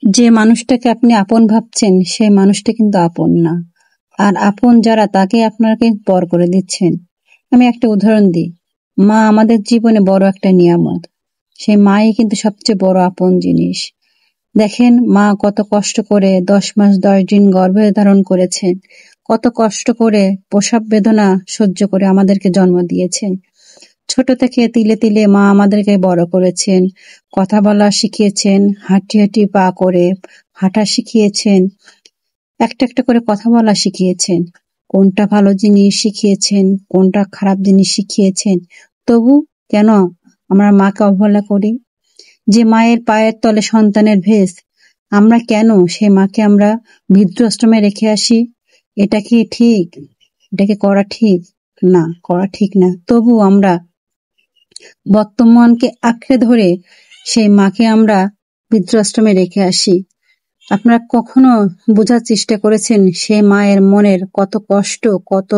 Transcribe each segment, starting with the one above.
যে মানুষটাকে আপনি আপন ভাবছেন সেই মানুষটা কিন্তু আপন না। আর আপন যারা তাকে আপনাকে পর করে দিচ্ছেন। আমি একটা উদাহরণ দিই। মা আমাদের জীবনে বড় একটা নিয়ামত। সেই মাই কিন্তু সবচেয়ে বড় আপন জিনিস। দেখেন মা কত কষ্ট করে 10 মাস 10 দিন গর্ভে ধারণ করেছেন, কত কষ্ট করে প্রসব বেদনা সহ্য করে আমাদেরকে জন্ম দিয়েছেন। ছোট থেকে তিলে তিলে মা আমাদেরকে বড় করেছেন, কথা বলা শিখিয়েছেন, হাঁটি হাঁটি পা করে হাঁটা শিখিয়েছেন, একটা একটা করে কথা বলা শিখিয়েছেন, কোনটা ভালো জিনিস শিখিয়েছেন, কোনটা খারাপ জিনিস শিখিয়েছেন। তবু কেন আমরা মাকে অবহেলা করি? যে মায়ের পায়ের তলে সন্তানের ভেষ, আমরা কেন সেই মাকে আমরা বৃদ্ধাশ্রমে রেখে আসি? এটা কি ঠিক? এটা কি করা ঠিক? না, করা ঠিক না। তবু আমরা বর্তমানকে আঁকড়ে ধরে সেই মাকে আমরা বৃদ্ধাশ্রমে রেখে আসি। আপনারা কখনো বোঝার চেষ্টা করেছেন সেই মায়ের মনের কত কষ্ট, কত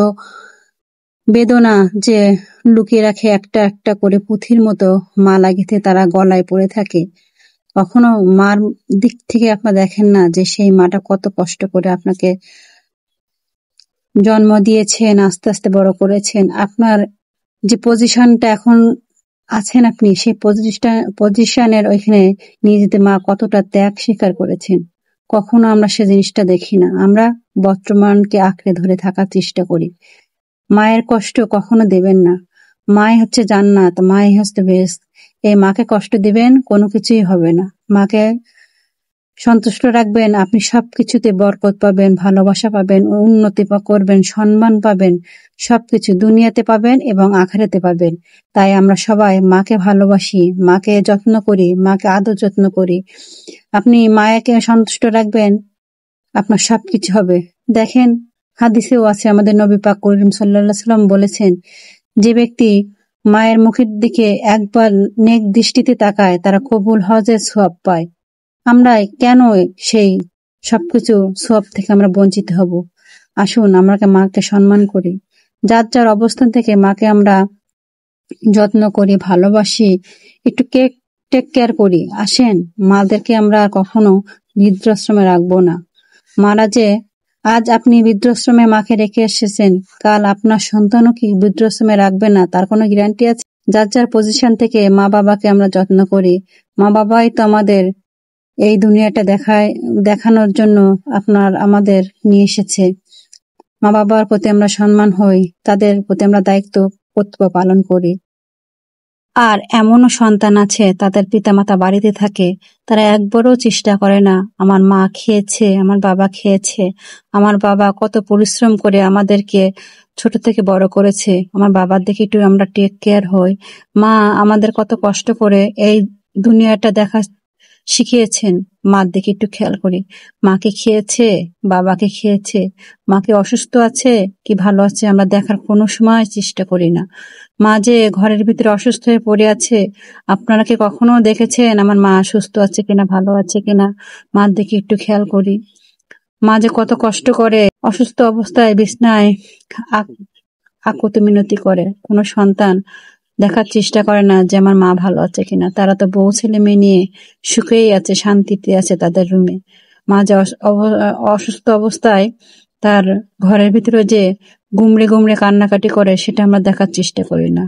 বেদনা যে লুকিয়ে রাখে একটা একটা করে পুঁথির মতো মালা গেঁথে তারা গলায় পড়ে থাকে? কখনো মার দিক থেকে আপনারা দেখেন না যে সেই মাটা কত কষ্ট করে আপনাকে জন্ম দিয়েছেন, আস্তে আস্তে বড় করেছেন। আপনার যে পজিশনটা এখন আছেন আপনি, সেই পজিশনের ওইখানে নিয়ে যেতে মা কতটা ত্যাগ স্বীকার করেছেন। কখনো আমরা সে জিনিসটা দেখি না। আমরা বর্তমানকে আঁকড়ে ধরে থাকার চেষ্টা করি। মায়ের কষ্ট কখনো দেবেন না। মাই হচ্ছে জান্নাত, মাই হচ্ছে বেহেশত। এই মাকে কষ্ট দিবেন, কোনো কিছুই হবে না। মাকে সন্তুষ্ট রাখবেন, আপনি সবকিছুতে বরকত পাবেন, ভালোবাসা পাবেন, উন্নতি করবেন, সম্মান পাবেন, সবকিছু দুনিয়াতে পাবেন এবং আখিরাতে পাবেন। তাই আমরা সবাই মাকে ভালোবাসি, মাকে যত্ন করি, মাকে আদর যত্ন করি। আপনি মায়াকে সন্তুষ্ট রাখবেন, আপনার সবকিছু হবে। দেখেন হাদিসেও আছে, আমাদের নবী পাক করিম সাল্লাল্লাহু আলাইহি ওয়াসাল্লাম বলেছেন, যে ব্যক্তি মায়ের মুখের দিকে একবার নেক দৃষ্টিতে তাকায় তারা কবুল হজের সওয়াব পায়। আমরা কেন সেই সবকিছু সওয়াব থেকে আমরা বঞ্চিত হব? আসুন আমরা মাকে সম্মান করি, যার যার অবস্থান থেকে মাকে আমরা যত্ন করি, ভালোবাসি, একটু টেক কেয়ার করি। আসেন মাদেরকে আমরা আর কখনো বৃদ্ধাশ্রমে রাখবো না। মারা যে আজ আপনি বৃদ্ধাশ্রমে মাকে রেখে এসেছেন, কাল আপনার সন্তানও কি বৃদ্ধাশ্রমে রাখবে না তার কোনো গ্যারান্টি আছে? যার যার পজিশন থেকে মা বাবাকে আমরা যত্ন করি। মা বাবাই তো আমাদের এই দুনিয়াটা দেখানোর জন্য আমাদের নিয়ে এসেছে। মা বাবার প্রতি আমরা সম্মান হই, তাদের প্রতি আমরা দায়িত্ব কর্তব্য পালন করি। আর এমনও সন্তান আছে তাদের পিতামাতা বাড়িতে থাকে, তারা একবারও চেষ্টা করে না আমার মা খেয়েছে, আমার বাবা খেয়েছে, আমার বাবা কত পরিশ্রম করে আমাদেরকে ছোট থেকে বড় করেছে, আমার বাবার দিকে একটু আমরা টেক কেয়ার হই। মা আমাদের কত কষ্ট করে এই দুনিয়াটা দেখা শিখিয়েছেন, মার দিকে একটু খেয়াল করি। মাকে খেয়েছে, বাবাকে খেয়েছে, মাকে অসুস্থ আছে কি ভালো আছে আমরা দেখার কোনো সময় চেষ্টা করি না। মা যে ঘরের ভিতরে অসুস্থ হয়ে পড়ে আছে, আপনারা কি কখনো দেখেছেন আমার মা সুস্থ আছে কিনা, ভালো আছে কিনা? মার দিকে একটু খেয়াল করি। মা যে কত কষ্ট করে অসুস্থ অবস্থায় বিছনায় আকুতি মিনতি করে, কোনো সন্তান দেখার চেষ্টা করে না যে আমার মা ভালো আছে কিনা। তারা তো বউ ছেলে মেয়ে নিয়ে সুখেই আছে, শান্তিতে আছে তাদের রুমে। মা যে অসুস্থ অবস্থায় তার ঘরের ভিতরে যে গুমড়ে গুমড়ে কান্নাকাটি করে, সেটা আমরা দেখার চেষ্টা করি না।